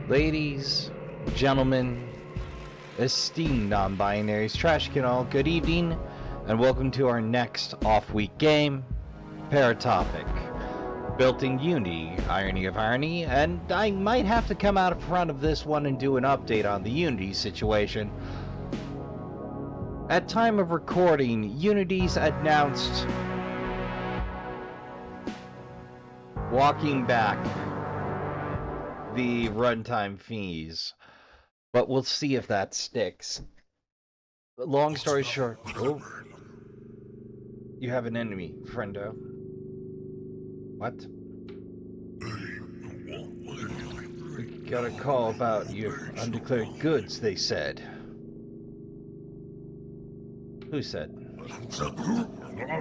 Ladies, gentlemen, esteemed non-binaries, Trashkin all, good evening, and welcome to our next off-week game, Paratopic. Built in Unity, irony of irony, and I might have to come out in front of this one and do an update on the Unity situation. At time of recording, Unity's announced walking back the runtime fees, but we'll see if that sticks. Long story short, oh, you have an enemy, friendo. What? We got a call about your undeclared goods, they said. Who said?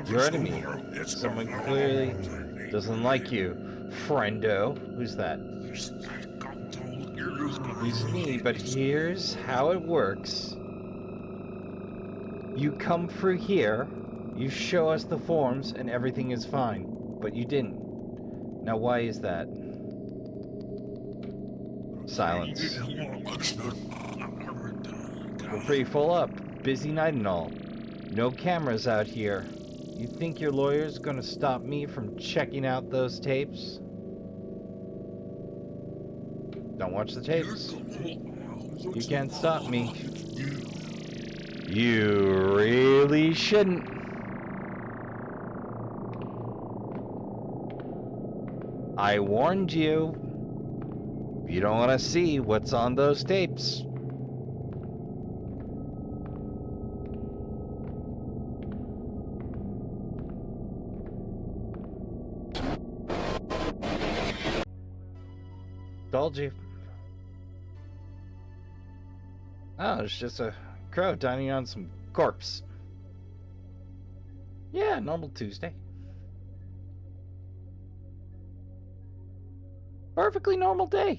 Your enemy. Someone clearly doesn't like you. Friendo. Who's that? It's me, but here's how it works. You come through here, you show us the forms, and everything is fine. But you didn't. Now why is that? Silence. We're pretty full up. Busy night and all. No cameras out here. You think your lawyer's gonna stop me from checking out those tapes? Don't watch the tapes. You can't stop me. You really shouldn't. I warned you. You don't want to see what's on those tapes. Told you. Oh, it's just a crow dining on some corpse. Yeah, normal Tuesday. Perfectly normal day.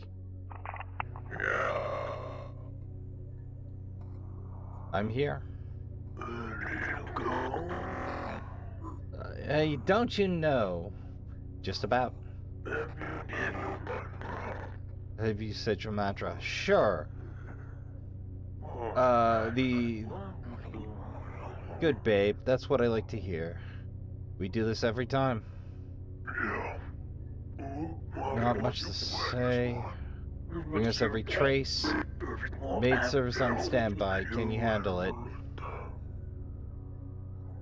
I'm here. Hey, don't you know? Just about. Have you said your mantra? Sure. The good babe, that's what I like to hear. We do this every time. Not much to say. Bring us every trace. Maid service on standby. Can you handle it?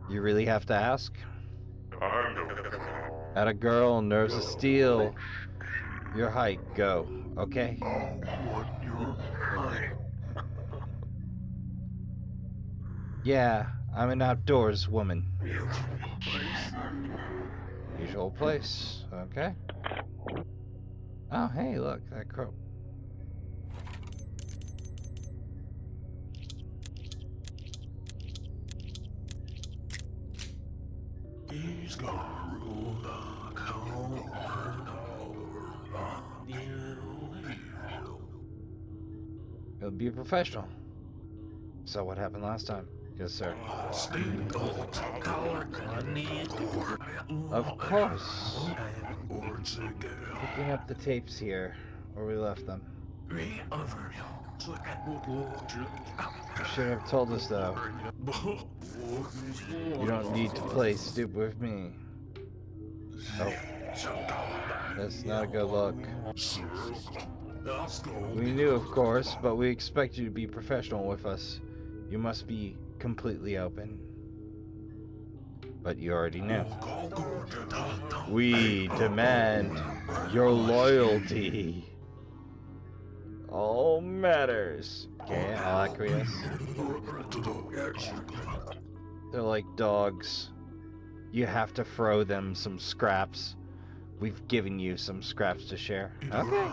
You really have to ask? At a girl, nerves of steel. Your height, go. Okay? Yeah, I'm an outdoors woman. Usual place. Okay. Oh, hey, look, that crow. He's gonna rule the corner. He'll be a professional. So what happened last time? Yes, sir. Of course. Picking up the tapes here, where we left them. You should have told us, though. You don't need to play stupid with me. Oh. That's not a good look. We knew, of course, but we expect you to be professional with us. You must be completely open. But you already knew. We demand your loyalty. All matters. Okay, I'll acquiesce. They're like dogs. You have to throw them some scraps. We've given you some scraps to share. Okay.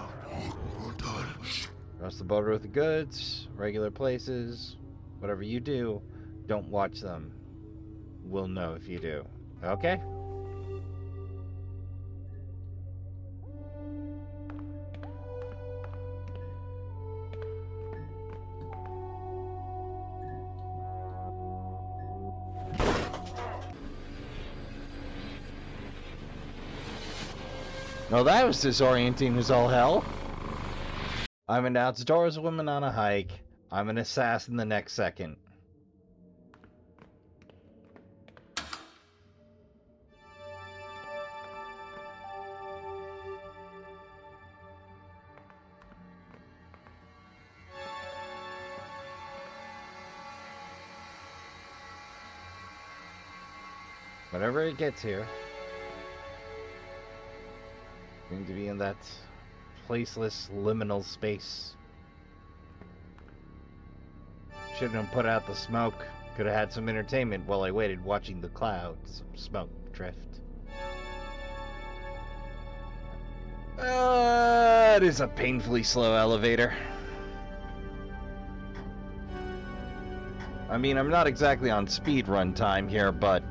Cross the border with the goods, regular places. Whatever you do, don't watch them. We'll know if you do. Okay? Well, that was disorienting as all hell. I'm an outdoors woman on a hike. I'm an assassin the next second. Whenever it gets here, I'm going to be in that placeless liminal space. Shouldn't have put out the smoke. Could have had some entertainment while I waited watching the clouds of smoke drift. It is a painfully slow elevator. I mean, I'm not exactly on speed run time here, but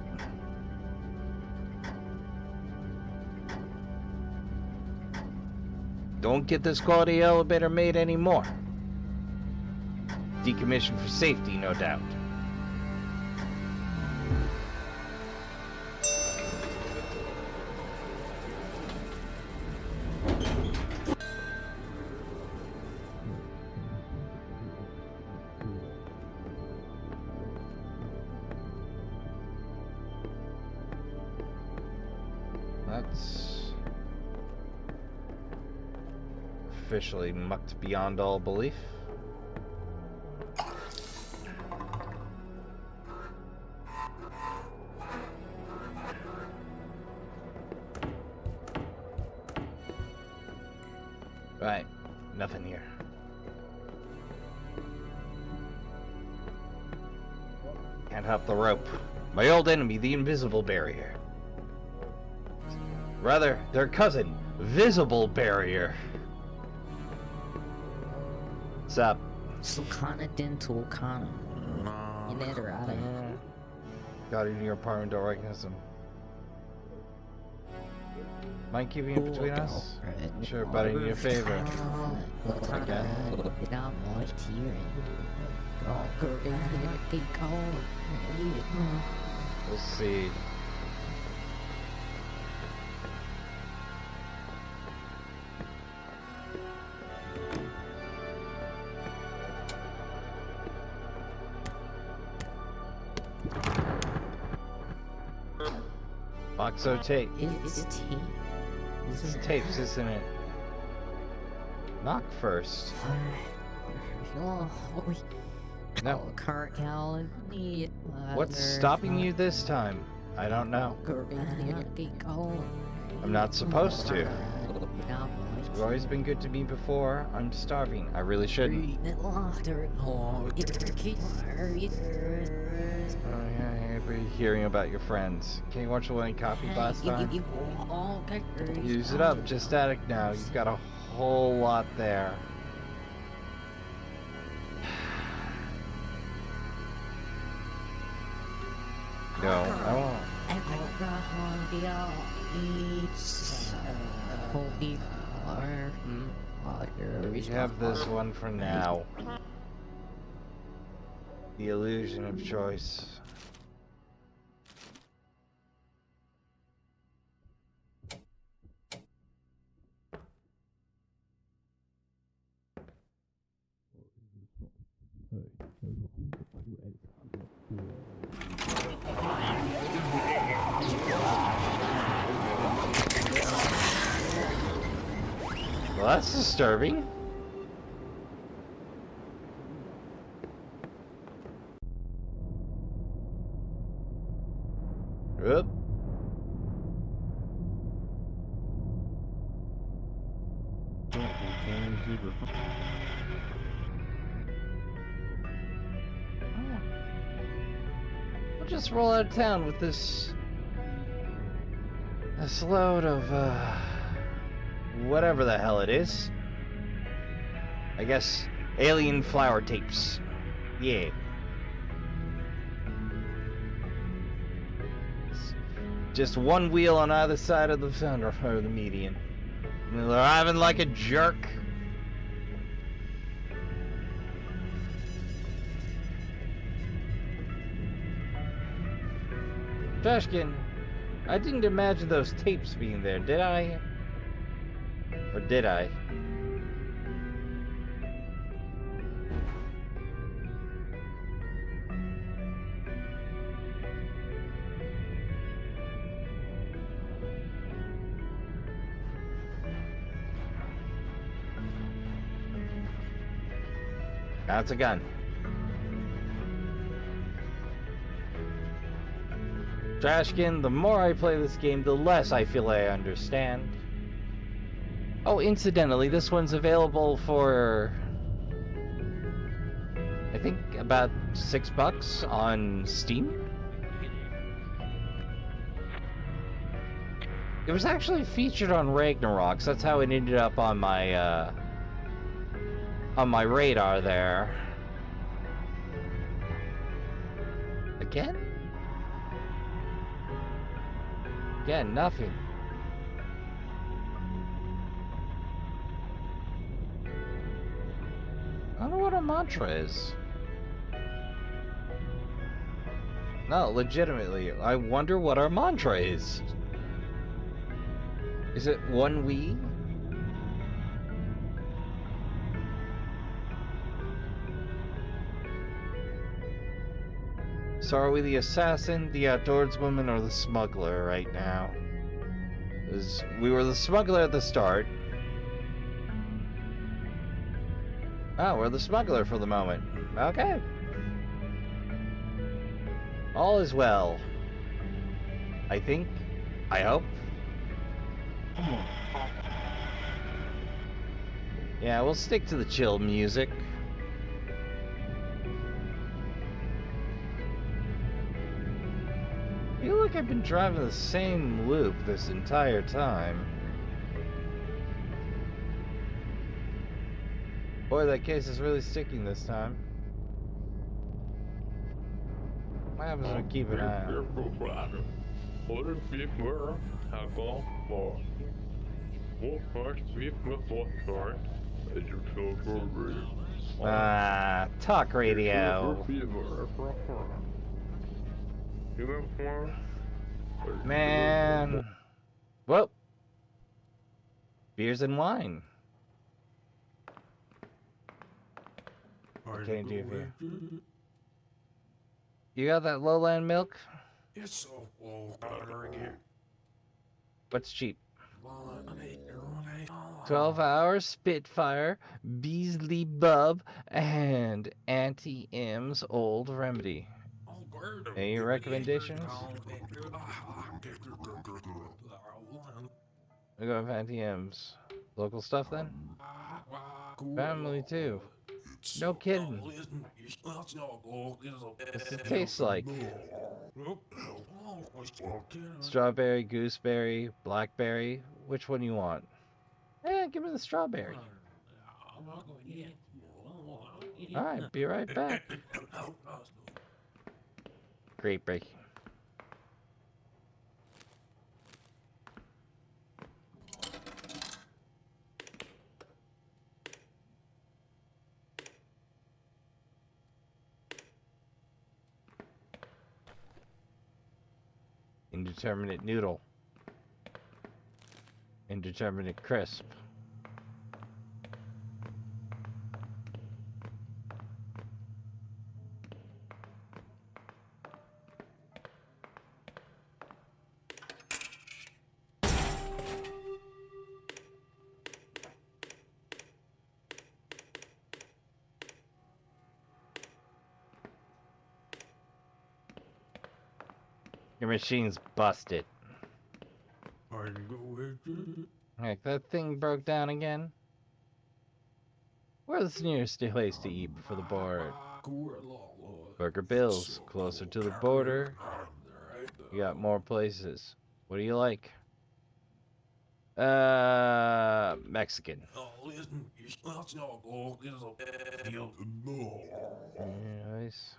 don't get this quality elevator made anymore. Decommissioned for safety, no doubt. That's officially mucked beyond all belief. Right, nothing here. Can't hop the rope. My old enemy, the invisible barrier. Rather, their cousin, visible barrier. What's up? Sulcana dental kana. You let her out of here. Got into your apartment door organism. Mind keeping it between us? Sure, but in your favor. Again? We'll see. Boxo tape. It's tape. It's tapes, isn't it? Knock first. No. What's stopping you this time? I don't know. I'm not supposed to. You've always been good to me before. I'm starving. I really shouldn't. Oh yeah, we're hearing about your friends. Can you watch the one copy last time? Use it up. Just static now. You've got a whole lot there. No, I won't. We have this one for now. The illusion of choice. Well, that's disturbing. Oop. We'll just roll out of town with this load of whatever the hell it is. I guess alien flower tapes. Yeah. Just one wheel on either side of the center or the median. Driving like a jerk. Trashkin, I didn't imagine those tapes being there, did I? Or did I? That's a gun. Trashkin, the more I play this game, the less I feel I understand. Oh, incidentally, this one's available for, I think, about $6 on Steam. It was actually featured on Ragnarok, so that's how it ended up on my radar there. Again? Again, nothing. I don't know what our mantra is. No, legitimately, I wonder what our mantra is. Is it one we? So are we the assassin, the outdoorswoman, or the smuggler right now? Because we were the smuggler at the start. Oh, we're the smuggler for the moment. Okay. All is well. I think. I hope. Yeah, we'll stick to the chill music. I feel like I've been driving the same loop this entire time. Boy, that case is really sticking this time. What happens when we keep an eye on it? Talk radio. Man. Whoa. Beers and wine. What can I do for you? You got that lowland milk? It's so low powder again. What's cheap? 12 hours, Spitfire, Beasley Bub, and Auntie M's Old Remedy. Any recommendations? We go with Auntie M's. Local stuff then? Family too. No kidding. What's it taste like? Strawberry, gooseberry, blackberry. Which one you want? Give me the strawberry. Alright, be right back. Great breaking. Indeterminate noodle. Indeterminate crisp. Your machine's busted. Heck, that thing broke down again. Where's the nearest place to eat before the board? Burger Bill's, closer to the border. You got more places. What do you like? Mexican. Nice.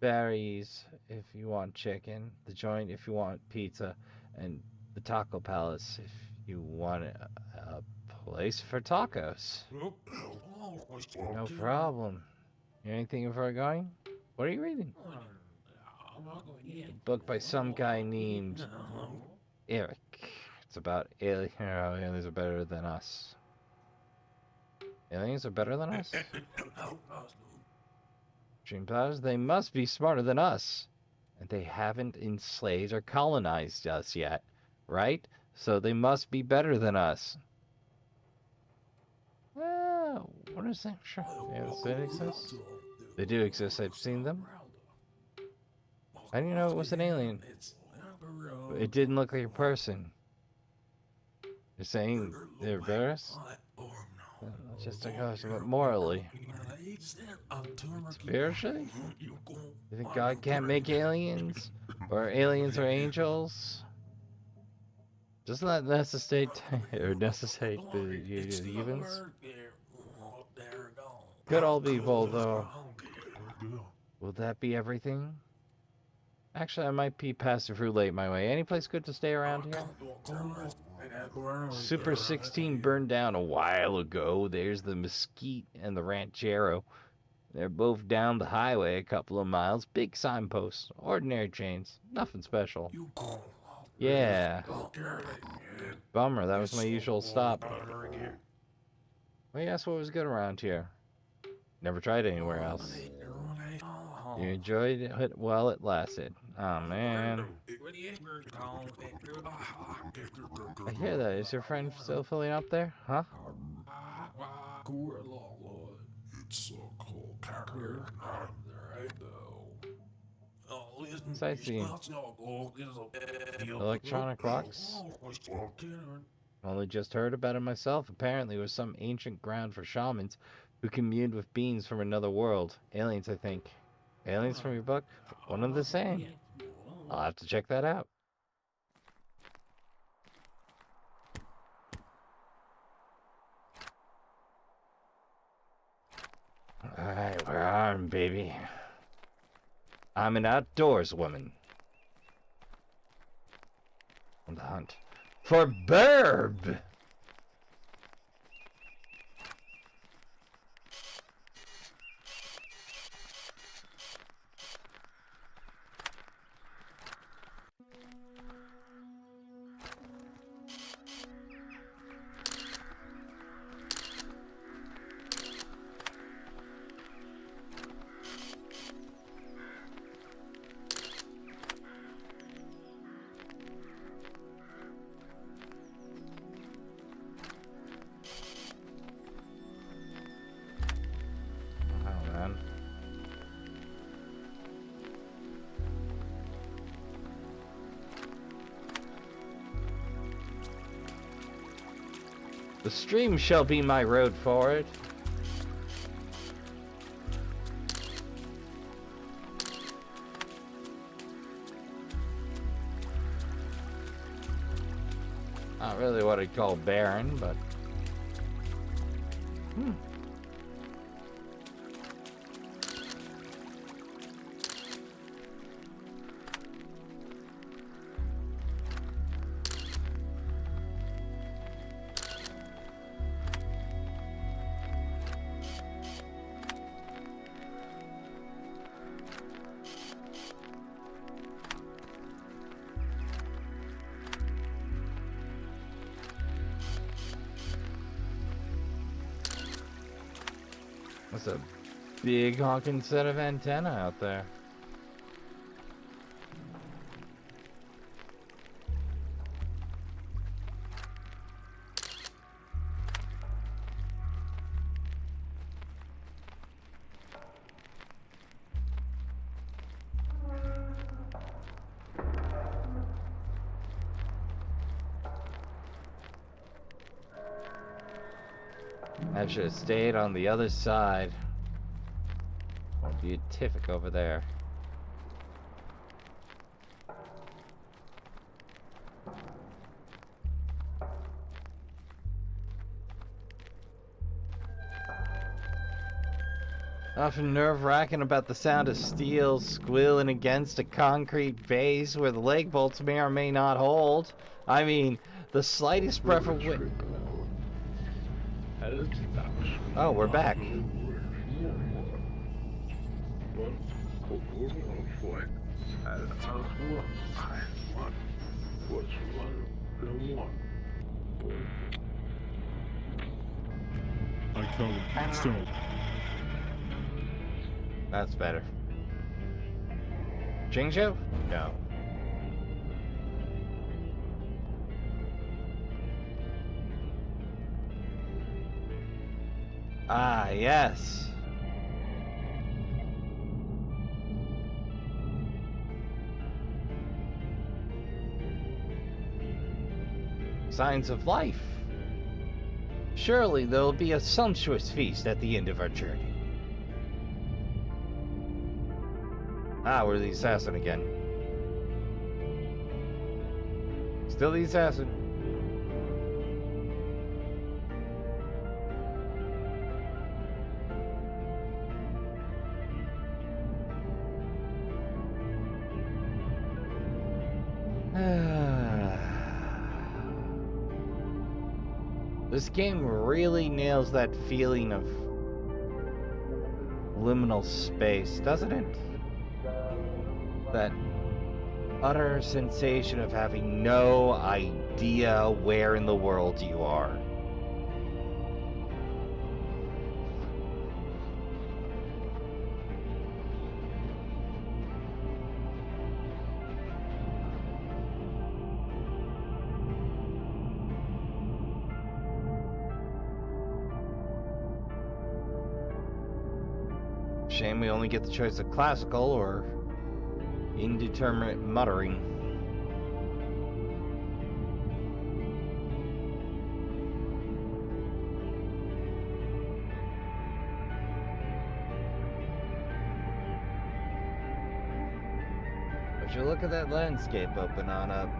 Barry's if you want chicken, the Joint if you want pizza, and the Taco Palace if you want a place for tacos. No problem. Anything before going? What are you reading? A book by some guy named Eric. It's about aliens are better than us. Aliens are better than us? Dream powers, they must be smarter than us. And they haven't enslaved or colonized us yet, right? So they must be better than us. We're What is that? Sure. Yeah, they exist. They do exist. I've seen them. How do you know it was an alien? It didn't look like a person. You're saying they're bears? Just a question, but morally. Spiritually? You think God can't make aliens? Or aliens are angels? Doesn't that necessitate or necessitate the humans? Could all be both, though. Will that be everything? Actually, I might be passing through late my way. Any place good to stay around here? Super 16 burned down a while ago. There's the Mesquite and the Ranchero. They're both down the highway a couple of miles. Big signposts. Ordinary chains. Nothing special. Yeah. Bummer, that was my usual stop. Well, you asked what was good around here. Never tried anywhere else. You enjoyed it while it lasted. Oh, man. I hear that. Is your friend still filling up there? Huh? Sightseeing. Electronic rocks? Only just heard about it myself. Apparently it was some ancient ground for shamans who communed with beings from another world. Aliens, I think. Aliens from your book? One and the same. I'll have to check that out. Alright, we're on, baby. I'm an outdoors woman. On the hunt for burb. The stream shall be my road forward. Not really what I'd call barren, but... That's a big honking set of antenna out there. I should have stayed on the other side. Beatific over there. Often nerve-wracking about the sound of steel squealing against a concrete base where the leg bolts may or may not hold. I mean, the slightest breath of wind. Oh, we're back. I come stone. That's better. Jingzhou? No. Ah, yes. Signs of life. Surely there will be a sumptuous feast at the end of our journey. Ah, we're the assassin again. Still the assassin. This game really nails that feeling of liminal space, doesn't it? That utter sensation of having no idea where in the world you are. Shame we only get the choice of classical or indeterminate muttering. Would you look at that landscape open on up?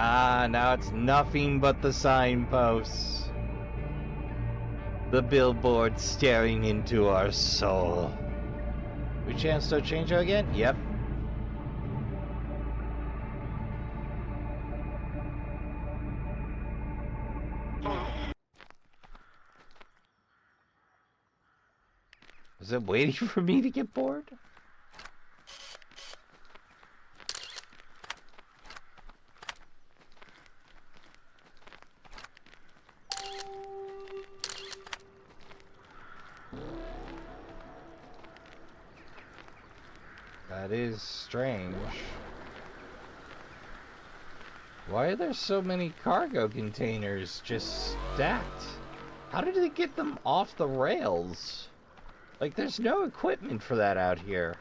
Ah, now it's nothing but the signposts. The billboard staring into our soul. We chance to change her again? Yep. Is it waiting for me to get bored? That is strange. Why are there so many cargo containers just stacked? How did they get them off the rails? Like, there's no equipment for that out here.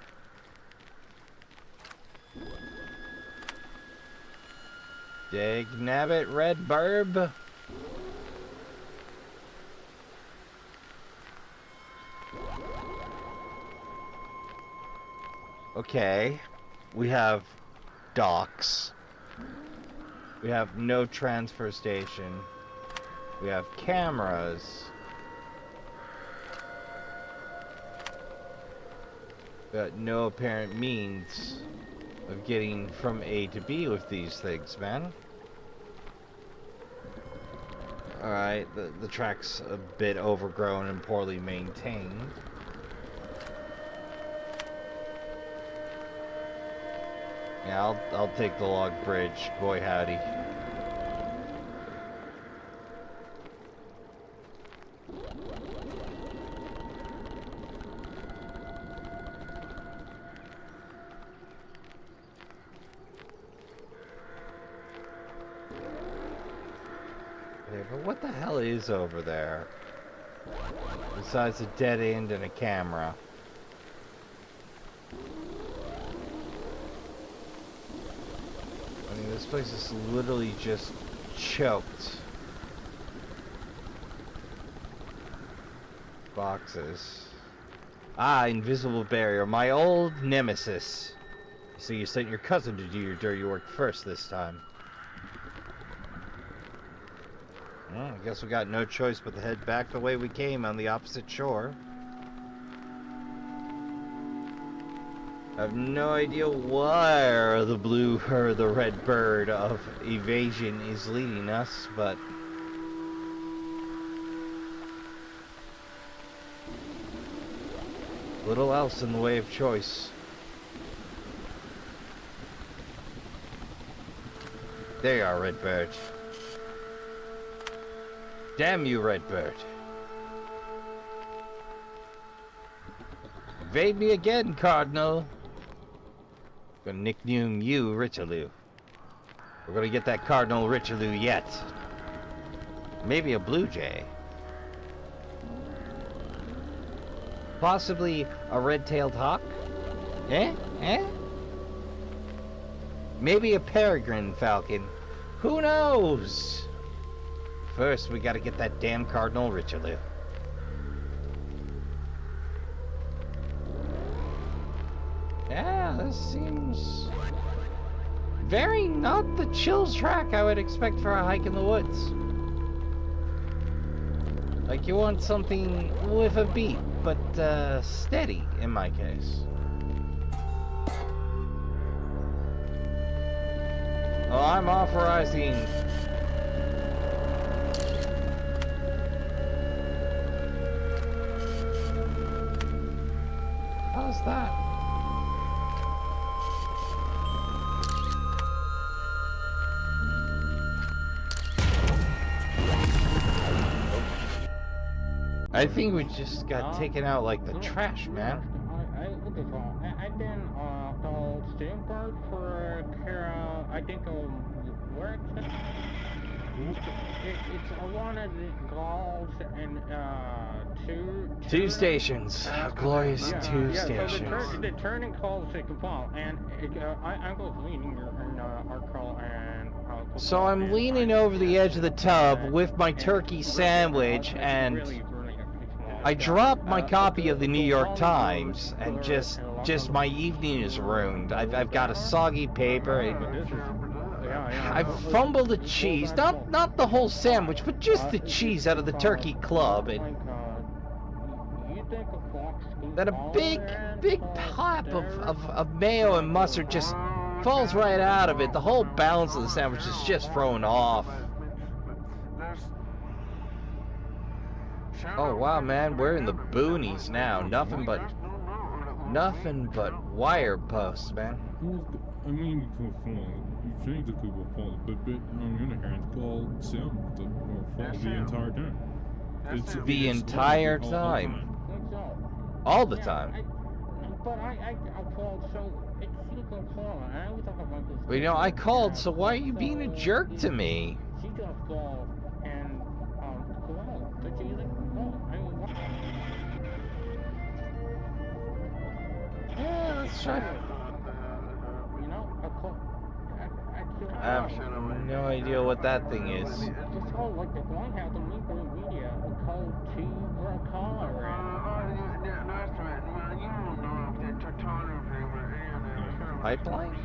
Dag nabbit, red burb. Okay, we have docks. We have no transfer station. We have cameras. But no apparent means of getting from A to B with these things, man. Alright, the track's a bit overgrown and poorly maintained. Yeah, I'll take the log bridge, boy howdy. But what the hell is over there? Besides a dead end and a camera. I mean, this place is literally just choked. Boxes. Ah, invisible barrier, my old nemesis. So you sent your cousin to do your dirty work first this time. Well, I guess we got no choice but to head back the way we came on the opposite shore. I have no idea where the blue or the red bird of evasion is leading us, but Little else in the way of choice. There you are, Redbird. Damn you, Redbird. Evade me again, Cardinal. Gonna nickname you Richelieu. We're gonna get that Cardinal Richelieu yet. Maybe a blue jay. Possibly a red-tailed hawk? Eh? Maybe a peregrine falcon. Who knows? First, we gotta get that damn Cardinal Richelieu. Yeah, this seems very not the chills track I would expect for a hike in the woods. Like, you want something with a beat, but steady in my case. Oh, I'm authorizing. How's that? I think we just got taken out like the trash, man. I've been called Steamboat for I think where it's one of the calls and two stations. A glorious two stations. So the turning calls to Cabal, and I was leaning in our call and so I'm leaning over the edge of the tub with my turkey sandwich, and I dropped my copy of the New York Times, and just my evening is ruined. I've got a soggy paper. I've fumbled the cheese, not the whole sandwich, but just the cheese out of the turkey club, and then a big pop of mayo and mustard just falls right out of it. The whole balance of the sandwich is just thrown off. Oh wow, man, we're in the boonies now. Nothing but wire posts, man. I mean, you change the Kuba fault, but on the other hand, it's called Sim the entire time. It's the entire time. All the time. But I called, so it seems like I was talking about this. Well, you know, I called, so why are you being a jerk to me? She just called and called, but she like Yeah, let's try. You know, I have no idea what that thing is. Just called like the one has the media called to a caller Pipeline?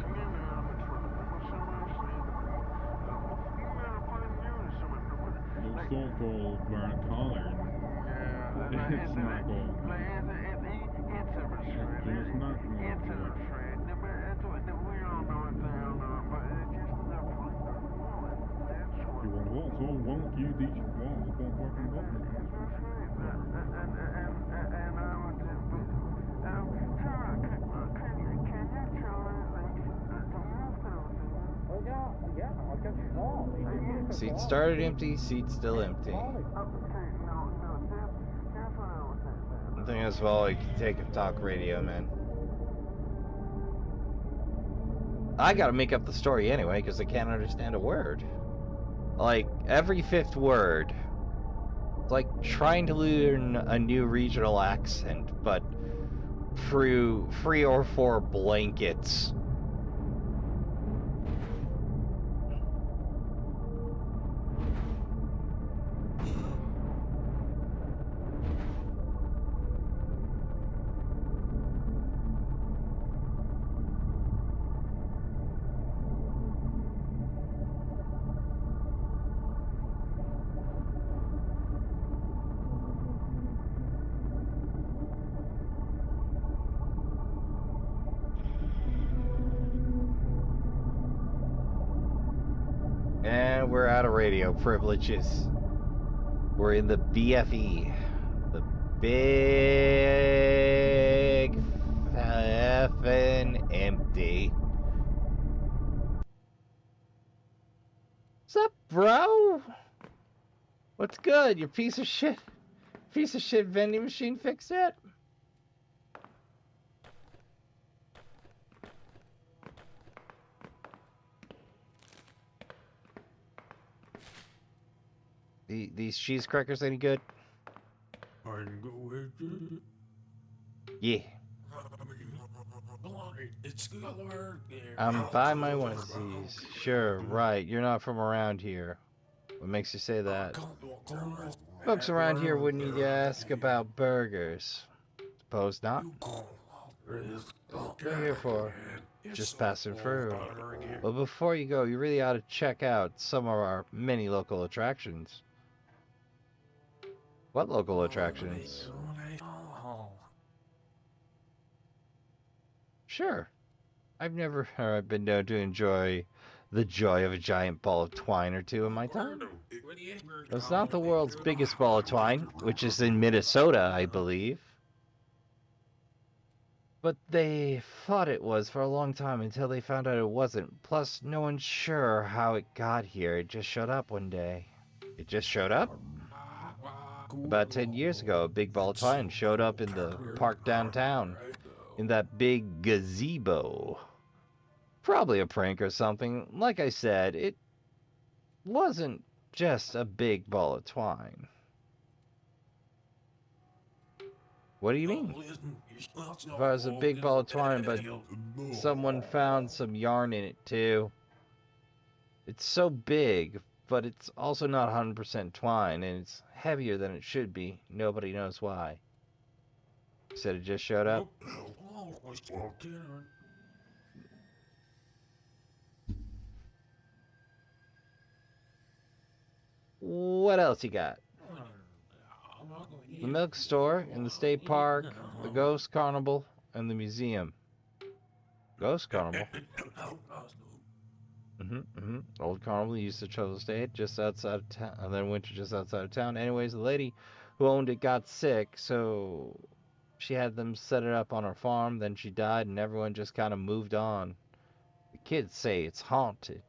It's so-called Brian Collar. It's not gold. It's not gold. So won't you these walls won't fucking go? Seat started empty, seat still empty. I think that's all I can take of talk radio, man. I gotta make up the story anyway, because I can't understand a word. Like, every fifth word. It's like trying to learn a new regional accent, but through 3 or 4 blankets. And we're out of radio privileges. We're in the BFE. The big effing empty. What's up, bro? What's good? Your piece of shit vending machine fixed yet? These cheese crackers any good? I can go with you. Yeah. It's color. I'm by my onesies. Sure, right. You're not from around here. What makes you say that? Folks around here wouldn't you ask about burgers? Suppose not. What are you here for? Just passing through. Well, before you go, you really ought to check out some of our many local attractions. What local attractions? Sure. I've never been known to enjoy the joy of a giant ball of twine or two in my time. It's not the world's biggest ball of twine, which is in Minnesota, I believe. But they thought it was for a long time until they found out it wasn't. Plus, no one's sure how it got here. It just showed up one day. It just showed up? About 10 years ago, a big ball of twine showed up in the park downtown. In that big gazebo. Probably a prank or something. Like I said, it wasn't just a big ball of twine. What do you mean? If I was a big ball of twine, but someone found some yarn in it too. It's so big, but it's also not 100% twine, and it's heavier than it should be. Nobody knows why. You said it just showed up? What else you got? The milk store, in the state park, the ghost carnival, and the museum. Ghost carnival? Old carnival used to travel the state just outside of town, and then went to just outside of town. Anyways, the lady who owned it got sick, so she had them set it up on her farm. Then she died, and everyone just kind of moved on. The kids say it's haunted.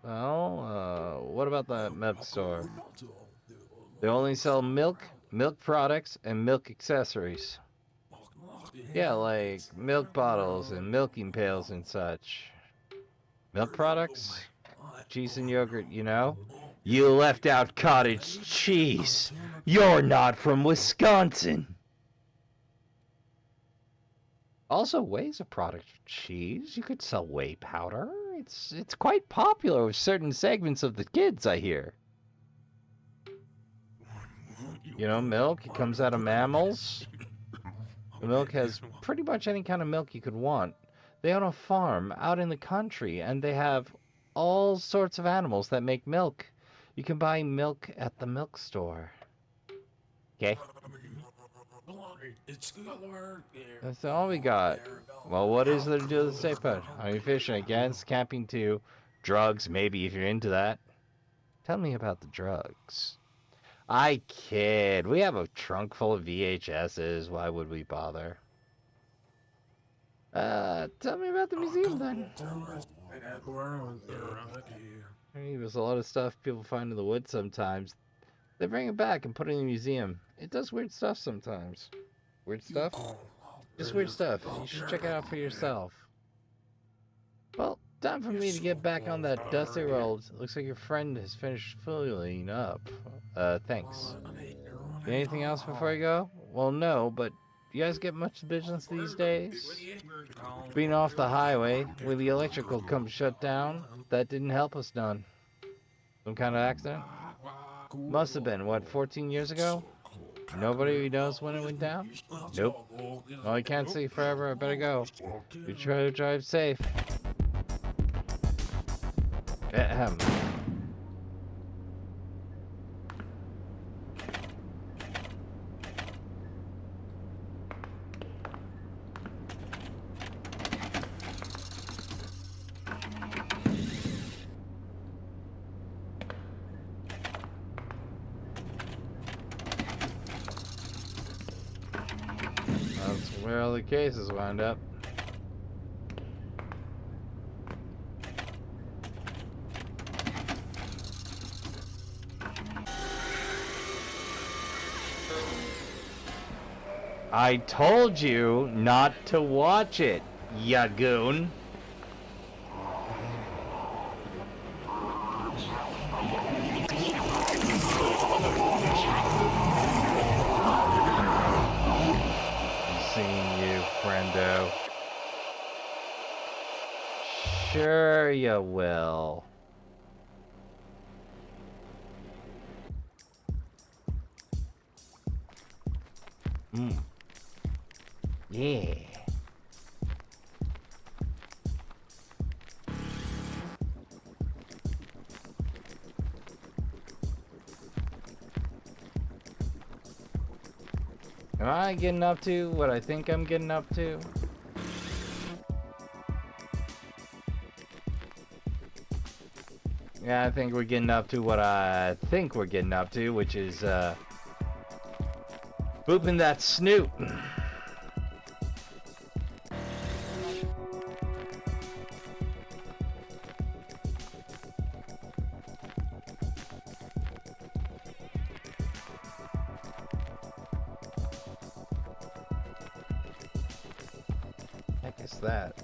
Well, what about the milk store? They only sell milk, milk products, and milk accessories. Yeah, like milk bottles and milking pails and such. Milk products? Cheese and yogurt, you know? You left out cottage cheese! You're not from Wisconsin! Also, whey's a product of cheese. You could sell whey powder. It's quite popular with certain segments of the kids, I hear. You know, milk, it comes out of mammals. The milk has pretty much any kind of milk you could want. They own a farm out in the country, and they have all sorts of animals that make milk. You can buy milk at the milk store. Okay? That's all we got. Well, what is there to do with the state put? I mean, fishing against, camping too, drugs, maybe if you're into that. Tell me about the drugs. I kid. We have a trunk full of VHSs. Why would we bother? Tell me about the museum then. I mean, there's a lot of stuff people find in the woods sometimes. They bring it back and put it in the museum. It does weird stuff sometimes. Weird stuff? Just weird stuff. You should check it out for yourself. Well, time for me to get back on that dusty road. Looks like your friend has finished filling up. Thanks. Anything else before you go? Well, no, but do you guys get much business these days? Being off the highway, where the electrical comes shut down, that didn't help us none. Some kind of accident? Must have been, what, 14 years ago? Nobody knows when it went down? Nope. Well, I can't see forever, I better go. You try to drive safe. Ahem. where all the cases wound up. I told you not to watch it, ya goon. I'm seeing you, friendo. Sure you will. Yeah. Am I getting up to what I think I'm getting up to? Yeah, I think we're getting up to what I think we're getting up to, which is, booping that snoot. Heck is that?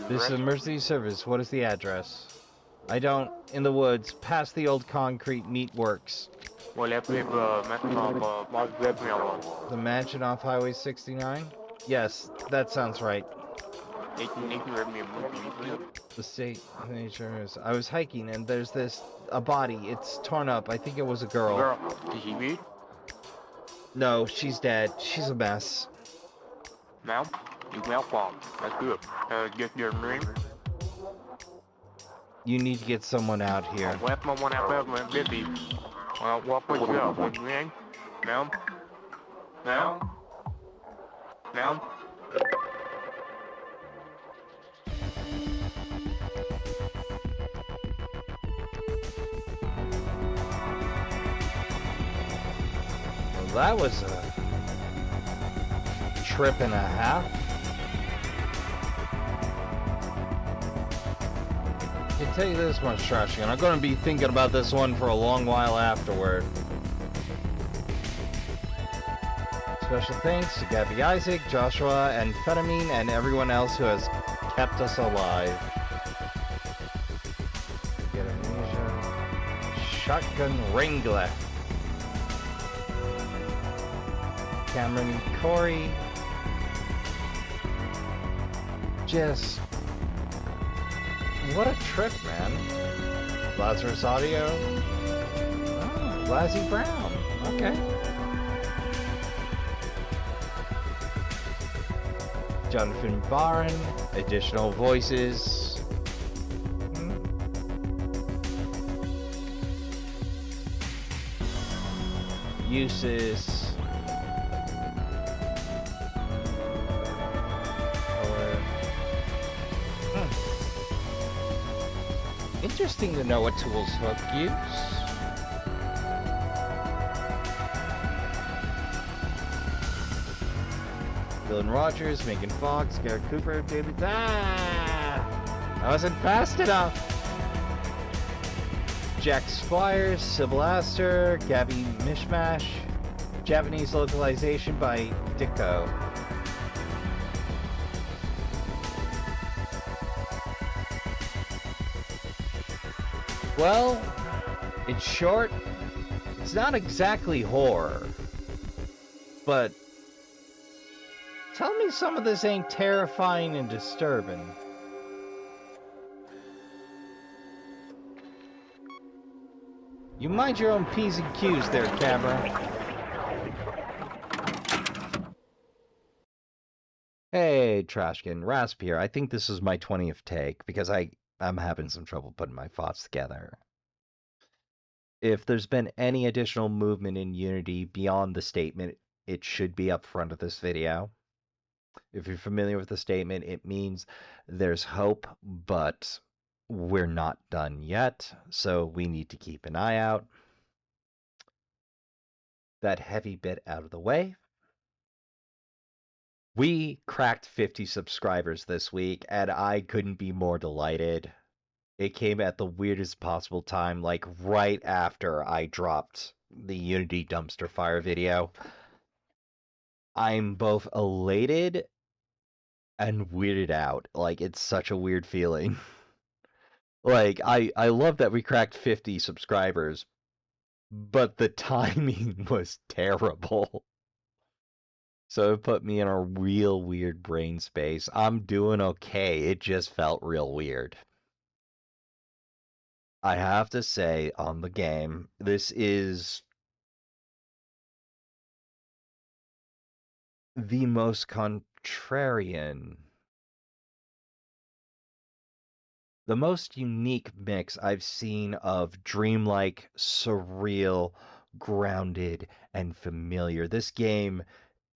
This is emergency service. What is the address? I don't. In the woods, past the old concrete meat works. The mansion off Highway 69? Yes, that sounds right. The state nature is. I was hiking and there's a body. It's torn up. I think it was a girl. Did she bleed? No, she's dead. She's a mess. Ma'am, you malformed. That's good. Get your name. You need to get someone out here. What was your name? Ma'am? Ma'am? Ma'am? Well, that was a trip and a half. I can tell you this much, Trashkin. I'm going to be thinking about this one for a long while afterward. Special thanks to Gabby Isaac, Joshua, and Amphetamine, and everyone else who has kept us alive. Get amnesia. Shotgun Wrangler. Cameron Corey. Just what a trip, man. Lazarus Audio. Oh, Lazzy Brown. Okay. Jonathan Barron. Additional voices. Uses. Interesting to know what tools Hook use. Dylan Rogers, Megan Fox, Garrett Cooper, David. I wasn't fast enough. Jack Squires, Sybil Astor, Gabby Mishmash, Japanese localization by Dicko. Well, it's short. It's not exactly horror. But tell me some of this ain't terrifying and disturbing. You mind your own P's and Q's there, camera. Hey, Trashkin, Rasp here. I think this is my 20th take because I'm having some trouble putting my thoughts together. If there's been any additional movement in Unity beyond the statement, it should be up front of this video. If you're familiar with the statement, it means there's hope, but we're not done yet, so we need to keep an eye out. That heavy bit out of the way. We cracked 50 subscribers this week, and I couldn't be more delighted. It came at the weirdest possible time, like right after I dropped the Unity dumpster fire video. I'm both elated and weirded out. Like, it's such a weird feeling. Like, I love that we cracked 50 subscribers, but the timing was terrible. So it put me in a real weird brain space. I'm doing okay. It just felt real weird. I have to say, on the game, this is the most contrarian, the most unique mix I've seen of dreamlike, surreal, grounded, and familiar. This game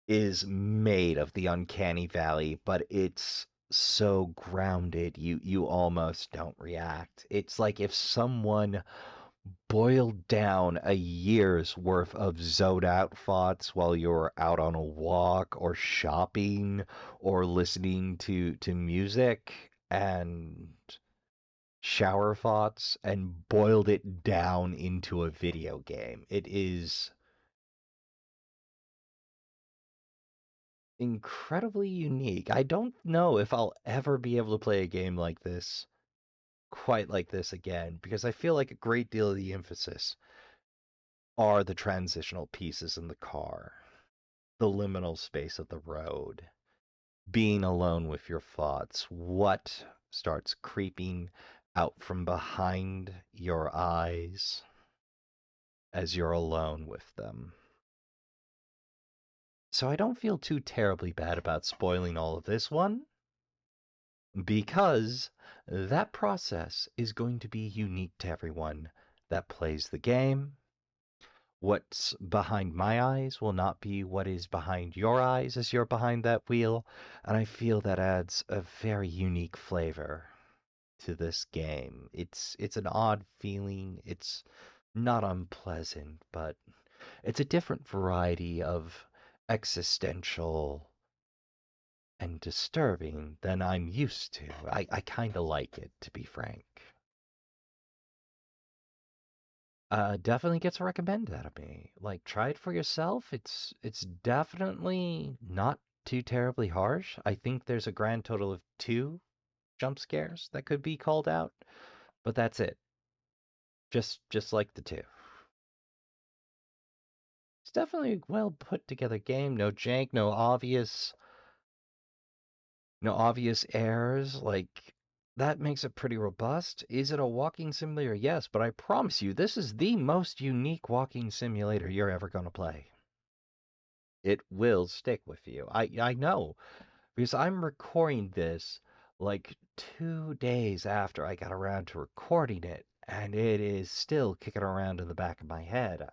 is made of the uncanny valley, but it's so grounded you almost don't react. It's like if someone boiled down a year's worth of zoned out thoughts while you're out on a walk or shopping or listening to music and shower thoughts and boiled it down into a video game. It is incredibly unique. I don't know if I'll ever be able to play a game like this, quite like this again, because I feel like a great deal of the emphasis are the transitional pieces in the car, the liminal space of the road, being alone with your thoughts, what starts creeping out from behind your eyes as you're alone with them. So I don't feel too terribly bad about spoiling all of this one, because that process is going to be unique to everyone that plays the game. What's behind my eyes will not be what is behind your eyes as you're behind that wheel, and I feel that adds a very unique flavor to this game. It's an odd feeling. It's not unpleasant, but it's a different variety of existential and disturbing than I'm used to. I kind of like it, to be frank. Definitely gets a recommend out of me. Like, try it for yourself. It's definitely not too terribly harsh. I think there's a grand total of 2 jump scares that could be called out, but that's it. Just like the 2. It's definitely a well put together game. No jank, no obvious errors. Like, that makes it pretty robust. Is it a walking simulator? Yes, but I promise you, this is the most unique walking simulator you're ever going to play. It will stick with you. I know, because I'm recording this like 2 days after I got around to recording it, and it is still kicking around in the back of my head.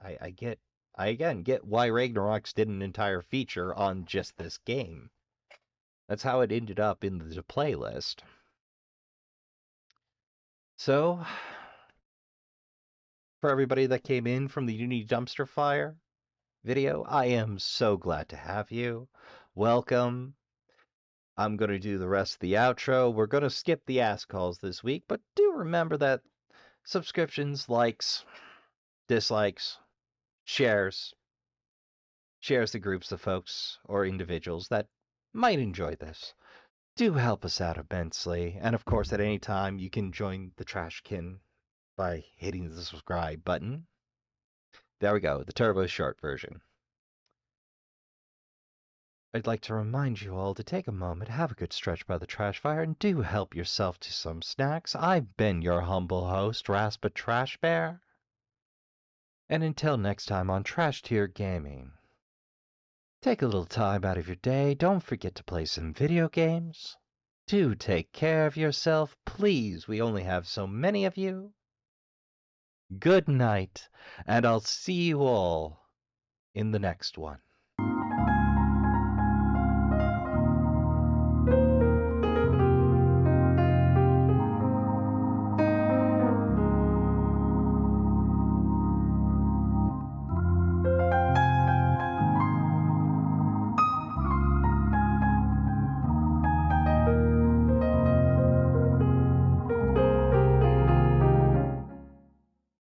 I again get why Ragnarok's did an entire feature on just this game. That's how it ended up in the playlist. So, for everybody that came in from the Unity Dumpster Fire video, I am so glad to have you. Welcome. I'm going to do the rest of the outro. We're going to skip the ass calls this week, but do remember that subscriptions, likes, dislikes, shares to groups of folks or individuals that might enjoy this do help us out immensely. And of course, at any time, you can join the Trashkin by hitting the subscribe button. There we go, the turbo short version. I'd like to remind you all to take a moment, have a good stretch by the trash fire, and do help yourself to some snacks. I've been your humble host, Raspa Trash Bear. And until next time on Trash Tier Gaming, take a little time out of your day. Don't forget to play some video games. Do take care of yourself, please. We only have so many of you. Good night, and I'll see you all in the next one.